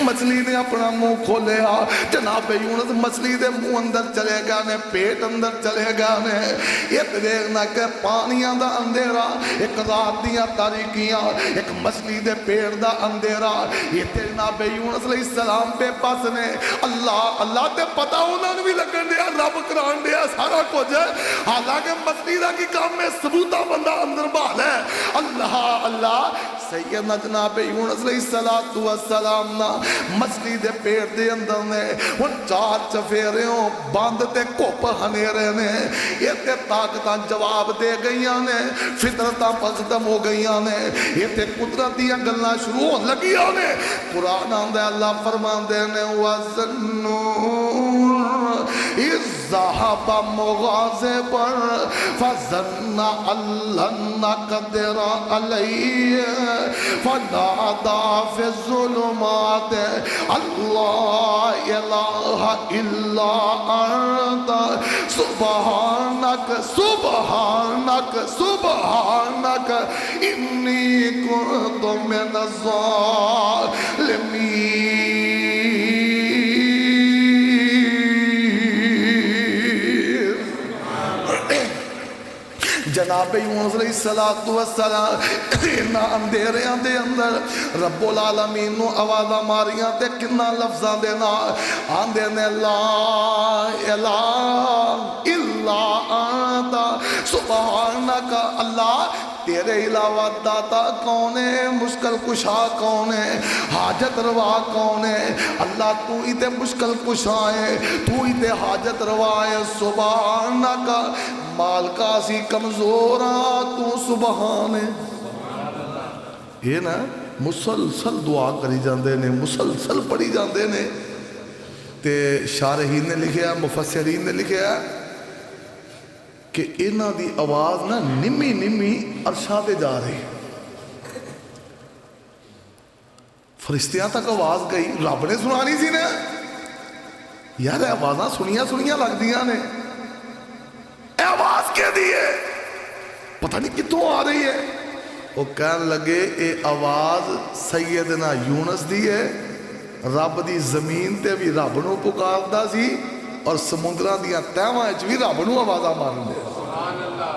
مچھلی نے اپنا منہ کھولیا, جناب یونس مچھلی دے منہ اندر چلے گا نے, پیٹ اندر چلے گا نے. ایک دیکھنا کہ پانیاں دا اندھیرا, ایک رات دیاں تاریکیاں, ایک مچھلی دے پیٹ دا اندھیرا. یہ جناب یونس علیہ السلام پہ پاس نے اللہ تے پتا انہوں نے بھی لگن دیا, رب کران دیا سارا کچھ ہے. حالانکہ مچھلی دا کی کام میں ثبوتہ بندہ اندر بال ہے. اللہ سیدنا جناب یونس علیہ السلام نا مچھلی دے پیٹ دے اندر نے ان چار چفیریوں باندھ تے کوپ ہنیرے نے. یہ تے طاقتاں جواب دے گئیاں نے, فطرتاں پختم ہو گئیاں نے, یہ تے قدرتیاں گلنا شروع ہو لگیاں نے. قرآن آندے اللہ فرمان دے نے وَزَنُّونَ اِذْ ذَهَبَ مُغَاضِبًا فَظَنَّ أَن لَّن نَّقْدِرَ عَلَيْهِ فَنَادَىٰ فِي الظُّلُمَاتِ اللَّا إِلَٰهَ إِلَّا أَنتَ سُبْحَانَكَ إِنِّي كُنتُ مِنَ الظَّالِمِينَ. جناب یونس علیہ السلام انہا اندھیریاں دے اندر رب العالمین نو آوازہ ماریاں تے کنہ لفظاں دے نا آندے نے لا الہ الا انت سبحانک. اللہ تیرے علاوہ داتا کون ہے, مشکل کشا کون ہے, حاجت روا کون ہے. اللہ تو ہی تے مشکل کشا ہے, تو ہی تے حاجت روا ہے. سبحانک مالکا سی کمزورا تو سبحان ہے. یہ نا مسلسل دعا کری جاندے نے, مسلسل پڑھی جاندے نے. تے شارحین نے لکھیا, مفسرین نے لکھیا کہ انہ دی آواز نا نمی عرشاں تے جا رہی. فرشتیاں تک آواز گئی، رب نے سنانی سی نا یار، آوازاں سنیاں سنیاں لگ دیاں نے، اے آواز کہہ دی ہے، پتہ نہیں کتوں آ رہی ہے۔ وہ کہنے لگے اے آواز سیدنا یونس دی ہے، رب دی زمین تے بھی رب نو پکاردا سی اور سمندراں دیاں تہواں وچ بھی رب نو آوازاں مارن دے۔ سبحان اللہ۔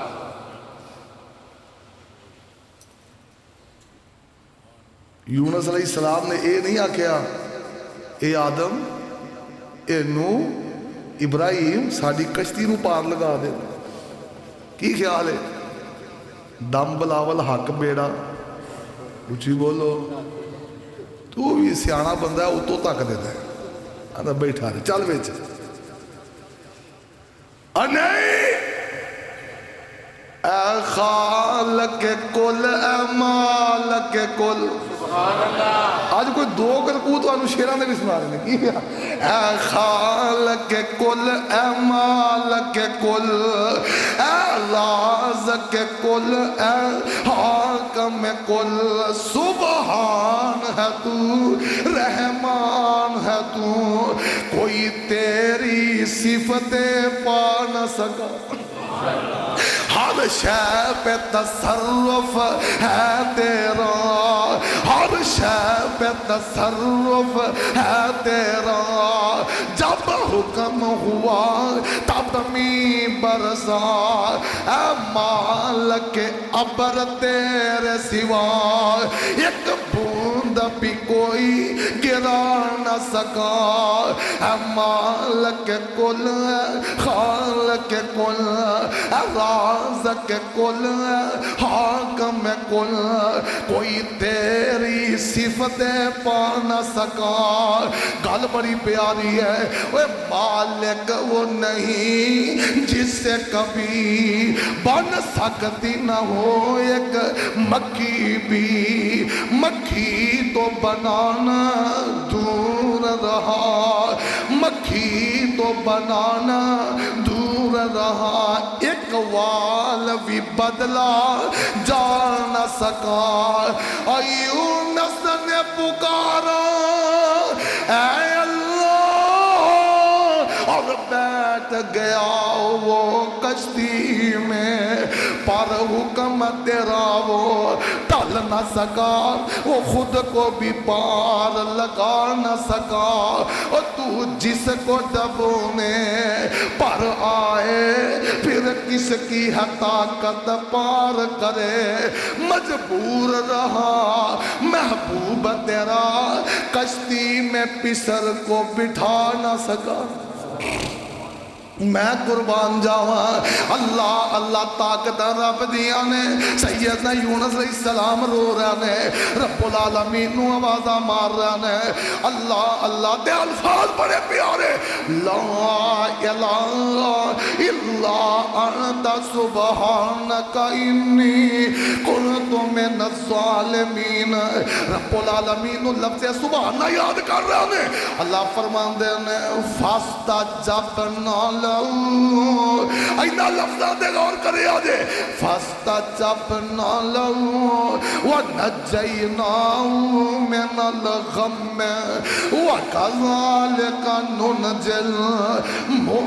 یونس علیہ السلام نے اے نہیں آکھیا اے آدم اے نوح ابراہیم ساڈی کشتی نو پار لگا دے، کی خیال ہے؟ دم بلاول حق بیڑا، اچھی بولو، تو بھی سیانا بندہ ہے اتو تک دیتا ہے، آدھا بیٹھا رہے چل بیچ، نہیں اے خالق کل اے مالک کل، آج کوئی دو کرکو تو آنو شیران نے بھی سنا رہے ہیں کی اے خالق کل اے مالک کل اے رازق کل اے حاکم کل، سبحان ہے تو رحمان ہے تو، کوئی تیری صفتیں پا نہ سکا، ہر شے پہ تصرف ہے تیرا، ہر شے پہ تصرف ہے تیرا، جب حکم ہوا تب می برسا، اے مالک ابر تیرے سوا ایک بوند بھی کوئی گرا نہ سکا، اے مالک کل خالق کل رازق کل حاکم کل، کوئی تیری صفتیں پا نہ سکا۔ گل بڑی پیاری ہے، وہ مالک وہ نہیں جس سے کبھی بن سکتی نہ ہو ایک مکھی بھی، مکھی تو بنانا دور رہا، مکھی تو بنانا دور رہا، ایک وال بھی بدلا جا نہ سکا، یونس نے پکارا اے اللہ، اور بیٹھ گیا وہ کشتی میں، پر حکم تیرا وہ ٹل نہ سکا، وہ خود کو بھی پار لگا نہ سکا، اور تو جس کو ڈبونے پر آئے پھر کس کی ہے طاقت پار کرے، مجبور رہا محبوب تیرا کشتی میں پسر کو بٹھا نہ سکا۔ میں قربان جاواں، اللہ اللہ طاقت رب دیا نے، سیدنا یونس علیہ السلام رو رہے نے، رب العالمین نو آوازہ مار رہے نے، اللہ اللہ دے الفاظ بڑے پیارے، لا الہ الا انت سبحانک انی کنت من الظالمین۔ رب العالمین لفظ سبحانہ یاد کر رہے نے، اللہ فرمان دے نے فاستجبنا اینا لفظہ دے غور کرے آجے، فاستجبنا لہو ونجیناہو من الغم وکذالک ننجی المؤمنین۔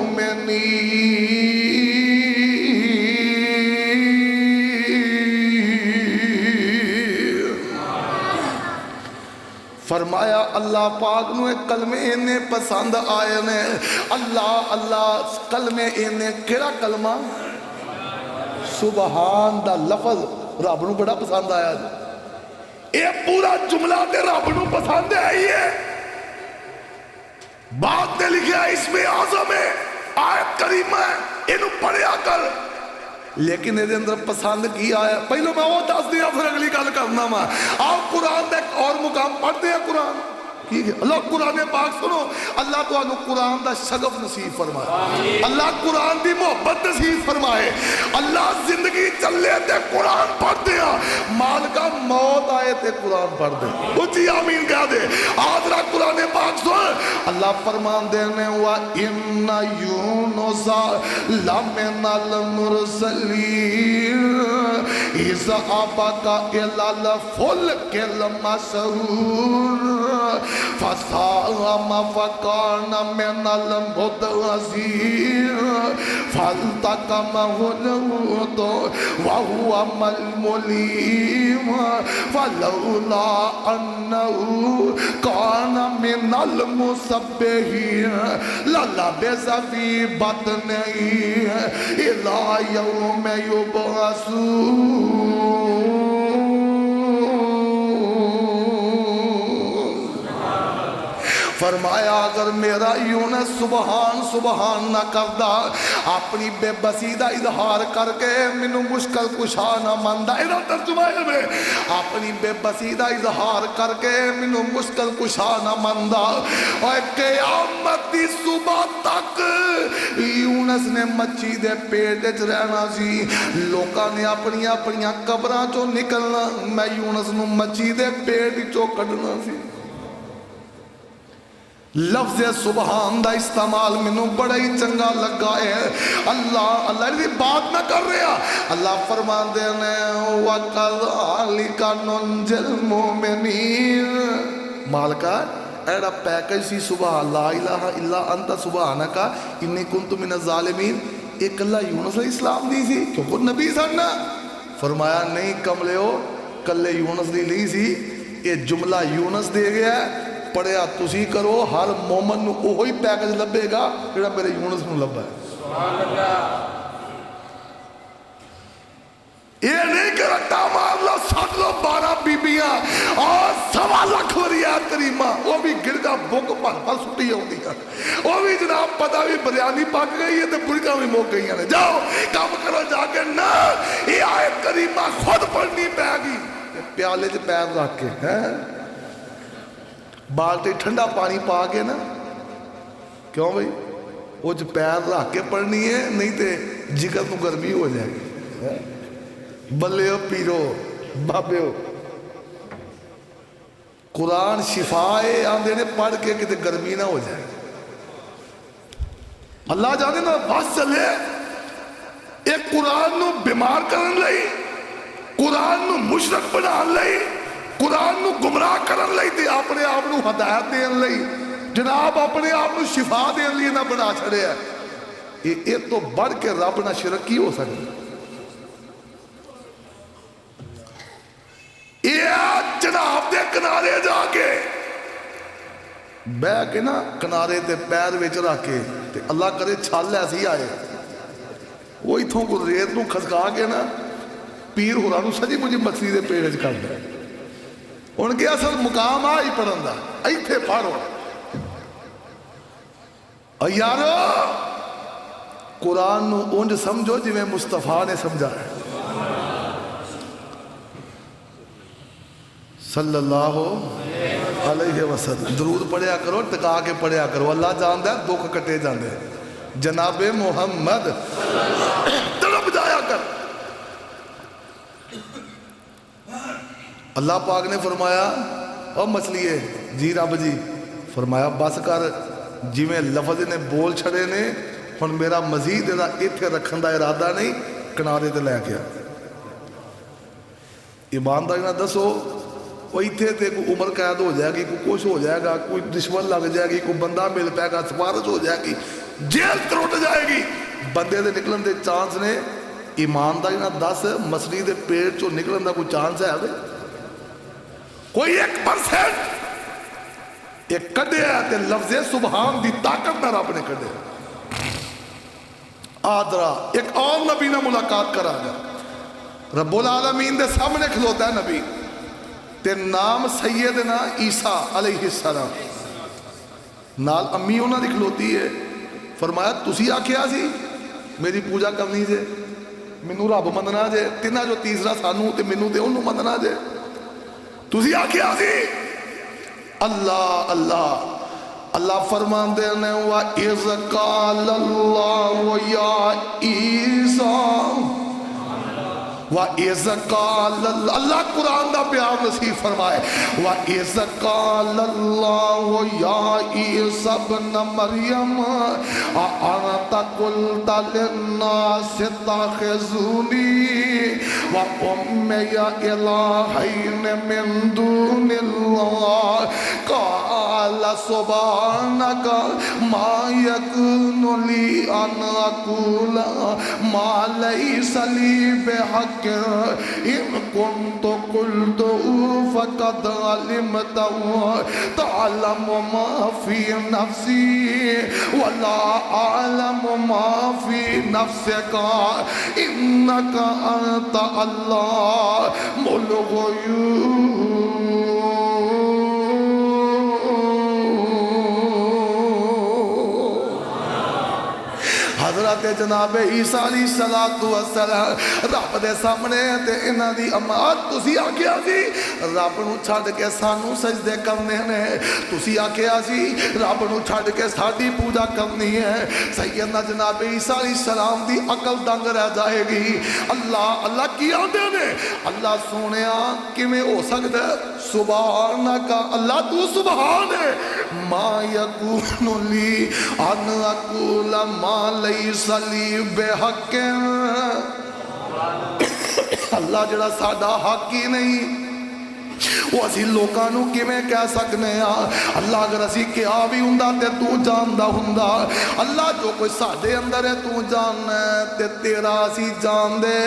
فرمایا اللہ پاک نو ایک کلمے انہیں پسند آئے نے، اللہ اللہ کلمے انہیں کیڑا کلمہ؟ سبحان دا لفظ رب نو بڑا پسند آیا جی، یہ پورا جملہ دے رب نو پسند ہے، بات نے لکھا اس میں اعظم ہے، آیت کریمہ ہے، انہوں پڑھیا کر، لیکن یہ اندر پسند کی آیا، پہلو میں وہ دس دیا پھر اگلی گل کرنا میں۔ آپ قرآن دا ایک اور مقام پڑھتے ہیں، قرآن اللہ قرآن پاک سنو، اللہ تو انہوں قرآن دا شغف نصیب فرمائے، اللہ قرآن دی محبت نصیب فرمائے، اللہ زندگی چلے تے قرآن پڑھ دیا، مال کا موت آئے تے قرآن پڑھ دے، اچھی آمین کہہ دے، آدھرا قرآن پاک سن، اللہ فرمان دینے ہوا اِنَّ یونسَ لَمِنَ الْمُرْسَلِينَ اذا ابقى الى الفلك المسرور فساهم فكان من المدرسين فالتقمه الحوت وهو مليم فلولا انه كان من المسبحين للبث في بطنه الى يوم يبعثون. فرمایا اگر میرا یونس سبحان سبحان نہ کردا اپنی بے بسی دا اظہار کر کے مینوں مشکل کشا نہ مندا، ایدا ترجمہ ہے اپنی بے بسی دا اظہار کر کے مینوں مشکل کشا نہ مندا، اور قیامت دی صبح تک یونس نے مچھی دے پیٹ وچ رہنا سی، لوکاں نے اپنی اپنی قبراں چوں نکلنا، میں یونس نوں مچھی دے پیٹ چوں کڈنا سی۔ لفظ سبحان دا استعمال منو بڑا ہی چنگا لگا ہے۔ اللہ دی بات نہ کر رہا، اللہ فرما دینے وَكَذَلِكَ نُنْجِي الْمُؤْمِنِينَ۔ مالکا ایڑا پیکج سی سبحان لا الہ الا انت سبحانکا انی کنت من الظالمین، ایک اللہ یونس علیہ السلام دی سی کیونکہ نبی سننا فرمایا نہیں کملے ہو کلے یونس دی لی سی، یہ جملہ یونس دے گیا ہے، پڑھیا تسی کرو، ہر مومن نو وہی پیکج لبے گا جڑا میرے یونس نو لبا ہے۔ سبحان اللہ۔ یہ نہیں کہ رکھتا مار لو 712 بیبیاں اور 1.25 لاکھ وریات کریمہ، وہ بھی گرگا بھوک پر سٹی ہوں دیا، وہ بھی جناب پتہ بھی بریانی پاک گئی ہے تو بڑکا بھی موک گئی ہیں، جاؤ کام کرو جا کے، نہ یہ آیت کریمہ خود پڑھنی پہ گی، پیالے جو پیر رکھ کے بالٹی ٹھنڈا پانی پا کے نا، کیوں بھئی وہ جو پیر رکھ کے پڑھنی ہے، نہیں تے جگر تو گرمی ہو جائے گی، بلے ہو پیرو بابے ہو، قرآن شفائے آندے نے پڑھ کے کتے گرمی نہ ہو جائے۔ اللہ جانے نا بات چلے ایک قرآن نو بیمار کرن لئی، قرآن نو مشرک بنان لئی، قرآن نو گمراہ کرن لئی تے اپنے آپ نو ہدایت دین لئی، جناب اپنے آپ نو شفا دین لئی نہ بنا چھڑے ہے، یہ تو بڑھ کے رب نہ شرک کی ہو سکے۔ یہ جناب دے کنارے جا کے بے کے نا کنارے تے پیر ویچ رکھ کے تے اللہ کرے چھال ایسی آئے، وہ اتھوں کو ریت نو کھسکا کے نا پیر ہو رہا نو سجی مجھے مچھلی دے پیڑ کر دے، ان کے اصل مقام آئی پڑھن دا ایتھے پڑھو۔ اور یارو قرآن نو اونج سمجھو جی میں مصطفیٰ نے سمجھا ہے صلی اللہ علیہ وسلم۔ درود پڑھیا کرو، ٹکا کے پڑھیا کرو، اللہ جاندہ ہے دکھ کٹے جاندے، جناب محمد تڑپ جایا کر۔ اللہ پاک نے فرمایا او مچھلیے جی رب جی، فرمایا بس کر جی میں لفظ نے بول چھڑے نے، ہن میرا مزید ایتھے رکھن دا ارادہ نہیں، کنارے تے لے گیا۔ ایمانداری نہ دسو وہ ایتھے تے کوئی عمر قید ہو جائے گی، کوئی کچھ ہو جائے گا، کوئی دشمن لگ جائے گی، کوئی بندہ مل پائے گا، سفارش ہو جائے گی، جیل تروٹ جائے گی، بندے دے نکلن دے چانس نے، ایمانداری نہ دس مچھلی دے پیٹ چو نکلن دا کوئی چانس ہے بھئی؟ کوئی 1% ایک کڈے ہے تے لفظ سبحان دی طاقت نہ رب نے کڈے۔ آدرا ایک اور نبی نے ملاقات کرا گا، رب العالمین دے سامنے کھلوتا ہے نبی تے نام سیدنا عیسیٰ علیہ السلام، نال امی انہاں دی کھلوتی ہے، فرمایا تسی آکھیا سی میری پوجا کرنی جے، منو رب مننا جے، تینہ جو تیسرا سانو تے منو تے انہوں مننا جے، تسی آکھیا سی اللہ اللہ اللہ فرمان دینے وَإِذْ قَالَ اللَّهُ يَا عِيسَىٰ وَإِذْ قَالَ اللہ قرآن دا پیار نصیب فرمائے وَإِذْ قَالَ اللَّهُ يَا عِيسَىٰ ابْنَ مَرْيَمَ أَأَنْتَ قُلْتَ لِلنَّاسِ اتَّخِذُونِي وأمي إلهين من دون الله قال سبحانك ما يكون لي أن أقول ما ليس لي بحق إن كنت قلته فقد علمته تعلم ما في نفسي ولا أعلم ما في نفسك إنك أنت علام الغيوب. حضرت جناب عیسیٰ علیہ الصلوۃ والسلام رب دے سامنے تے انہاں دی امات تسی آکھیا سی رب نو چھڈ کے سانو سجدے کرنے نے، تسی آکھیا سی رب نو چھڈ کے ساڈی پوجا کرنی ہے. سیدنا جناب عیسیٰ علیہ السلام دی عقل دنگ رہ جائے گی. اللہ اللہ کی آندے نے اللہ سونیا کیویں ہو سکدا ہے؟ سبحانک اللہ تو سبحان ہے. ما یکون لی ان اقول ما لیس لی بحق. اللہ جڑا ساڈا حق ہی نہیں وہ اسی لوکاں نو کیویں کہہ سکنے ہاں؟ اللہ اگر اسی کہا بھی ہوندا تے تو جاندا ہوندا. اللہ جو کوئی ساڈے اندر ہے تو جاننا ہے تے تیرا اسی جان دے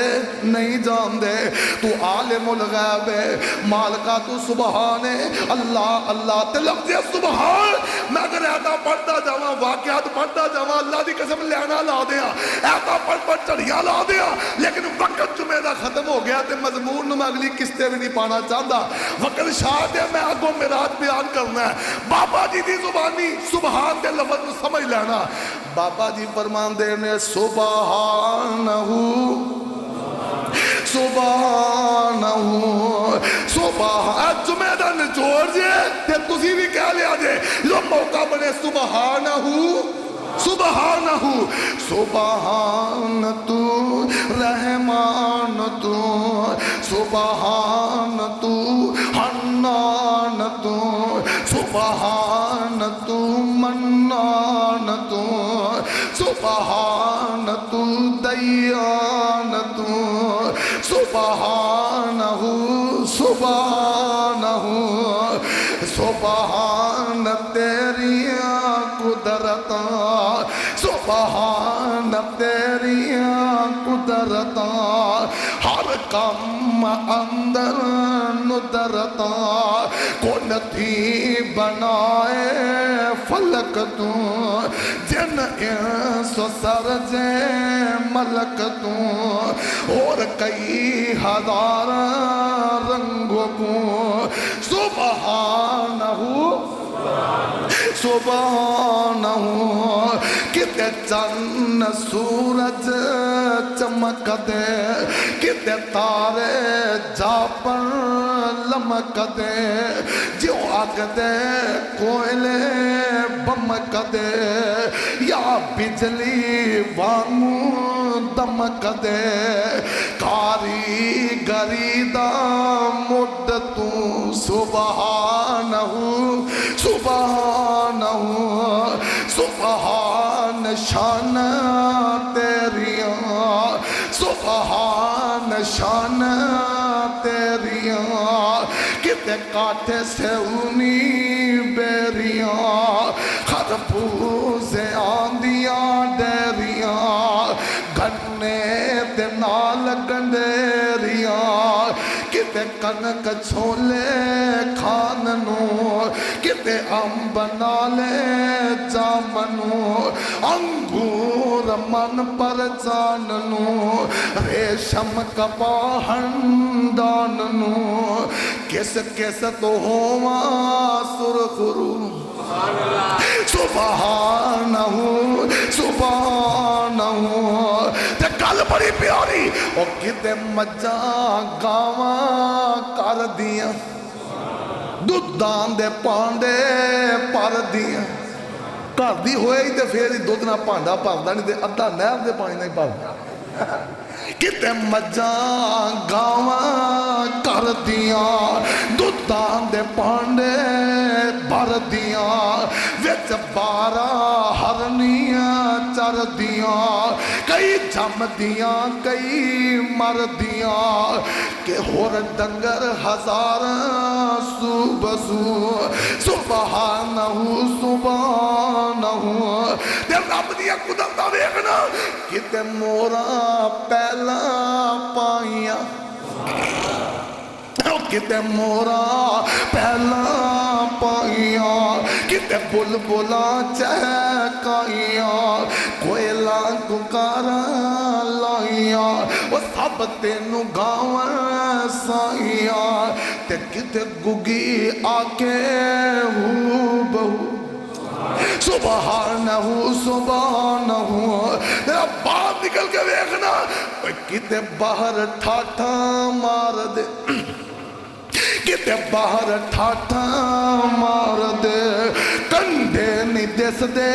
نہیں جان دے. تو عالم الغیب ہے مالکا تو سبحان ہے. اللہ اللہ تے لفظ سبحان میں اگر ایتا پڑھتا جاواں واقعات پڑھتا جاواں اللہ دی قسم لینا لا دیاں ایتا پڑھ چڑھیاں لا دیاں لیکن وقت جمعے دا ختم ہو گیا تے مضمون نو میں اگلی قسطے بھی نہیں پانا چاہتا. وقت شاہد ہے میں آگوں میراج بیان کرنا ہے. بابا جی دی زبانی سبحان دے لفظ کو سمجھ لینا. بابا جی فرمان دے نے سبحانہو سبحانہو سبحان جمعہ دا نچوڑ جے تے تسی بھی کہہ لیا جے جو موقع بنے سبحانہو سبحانہو. سبحان تو رحمان تو سبحان تو حنان تو سبحان تو منان تو سبحان تو دیان تو سبحانہو سبحانہو. سبحان تیری قدرت سبحان تیری قدرت ہر کام اندر ندرت کون تھی بنائے فلک تو جن انس سرج ملک تو اور کئی ہزار رنگوں کو. سبحانہو سبحانہو. کتے چند سورج چمک دے کتے تارے جا پر لمک دے جو آگ دے کوئلے بمک دے یا بجلی وانگو دمک دے. کاریگری دا مدتو سبحانہو سبحانہو. سبحان شان تیریاں سبحان شان تیریاں کتے کاٹے سے اونی بیریاں خربوز آندیاں ڈیریاں گھنے دے نال گنڈیریاں کتے کنک چھولے کھاننو کتے امب نالے جامنو انگور من پر جاننو ریشم کپاہن داننو کس کس تو ہوا سرخرو. سبحانہو سبحانہو. تے گل بڑی پیاری او کتے مجاں گاواں کر دیاں دودھاں دے پانڈے پر دیاں. گھر دی ہوئے ہی تے پھر ہی دودھ نہ پانڈا بھردا نہیں تے ادھا نہر دے پانی نہیں بھردا. کتے مجاں گاواں کر دیاں دودھاں دے پانڈے بھر دیاں وچ 12 ہرنیاں چر دیاں. کئی کئی جم دیاں کئی مر دیاں کہ ہور ڈنگر ہزار سو بسو سبحانہ سبحانہ تے رب دیا قدرتا ویکھنا کتے مورا پہلا پائیاں کتے مورا پہلا پائیاں کتے بلبلا چہکائیاں کوئلہ ککارا لائیاں وہ سب تینوں گاویں سائیاں تے کتے گگی آکے ہو بہو سبحانہ سبحانہ تیرا باپ نکل کے ویکھنا کتے باہر ٹھاٹھا مار دے کتے باہر ٹھاٹھا مار دے کنڈے نہیں دس دے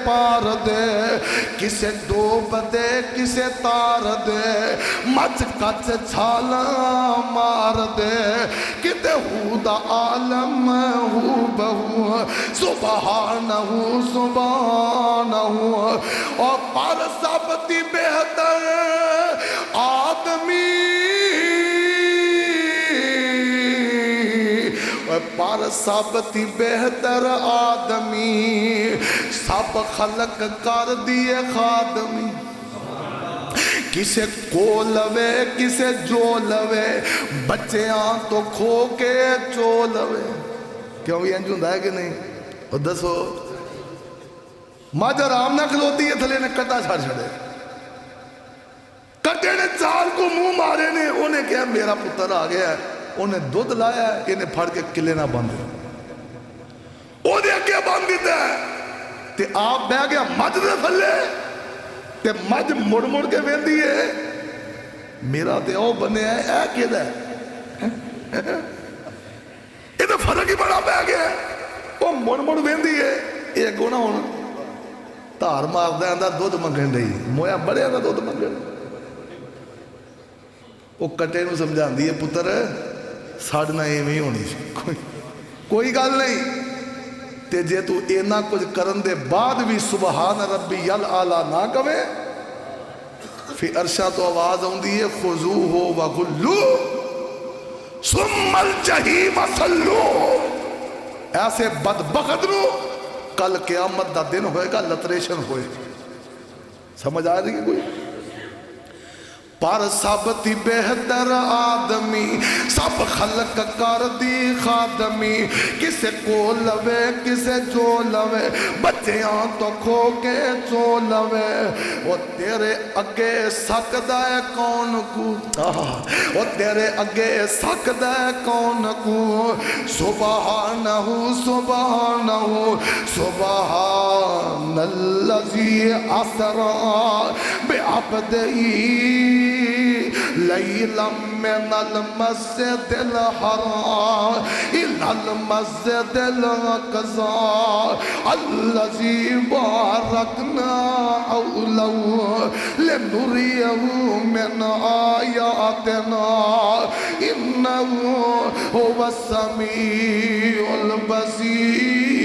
پار دے کسے ڈوب دے کسے تار دے مچ کچ چھالا مار دے کتے ہو عالم ہو بہو سبحانہ سبحانہ اور پر سب تی بہتر آدمی پر سب تی بہتر آدمی سب خلق کر دیے خادمی کسے کو لوے کسے جو لوے بچیاں تو کھو کے چو لوے کیوں یہ انجھوں ہے کہ نہیں اور دسو ماں جو رام نہ کھلوتی ہے تھلے نے کٹا چھاڑ چھڑے کٹے نے چار کو منہ مارے نے انہیں کہا میرا پتر آ گیا ہے انہیں دودھ لایا ہے انہیں پھڑ کے کلے نہ باندھے انہیں کیا باندھ دیتا ہے تے آپ بہ گیا مجھ دے تھلے تے مجھ مڑ مڑ کے بیندی ہے میرا تے او بنے ہے اے کید ہے یہ تو فرق ہی بڑا بہ گیا ہے وہ مڑ مڑ بیندی ہے یہ گونا ہونا تار مار دے اندر دودھ منگن رہی مویا بڑے اندر دودھ منگن وہ کٹے نو سمجھان دی ہے پتر ساڑھنا ایویں ہونی کوئی گل نہیں تے جے تو اینا کچھ کرن دے بعد بھی سبحان ربی یل آلہ نہ کمے پھر عرشہ تو آواز ہوں دی ہے خضوہو وغلو ثم الجحیم صلو ایسے بدبخت نو کل قیامت دا دن ہوئے گا لطریشن ہوئے سمجھ آ رہی ہے کوئی پر سب تی بہتر آدمی سب خلق کر دی خادمی کسے کو لوے کسے جو لوے بچیاں تو کھو کے چو لوے وہ تیرے اگے سکدہ کون کو وہ تیرے اگے سکدہ کون کو سبحانہ سبحانہ سبحان اللذی اسرا بعبدہی لیلا من المسجد الحرام الى المسجد الاقصى الذي باركنا حوله لنريه من آياتنا انه هو السميع البصير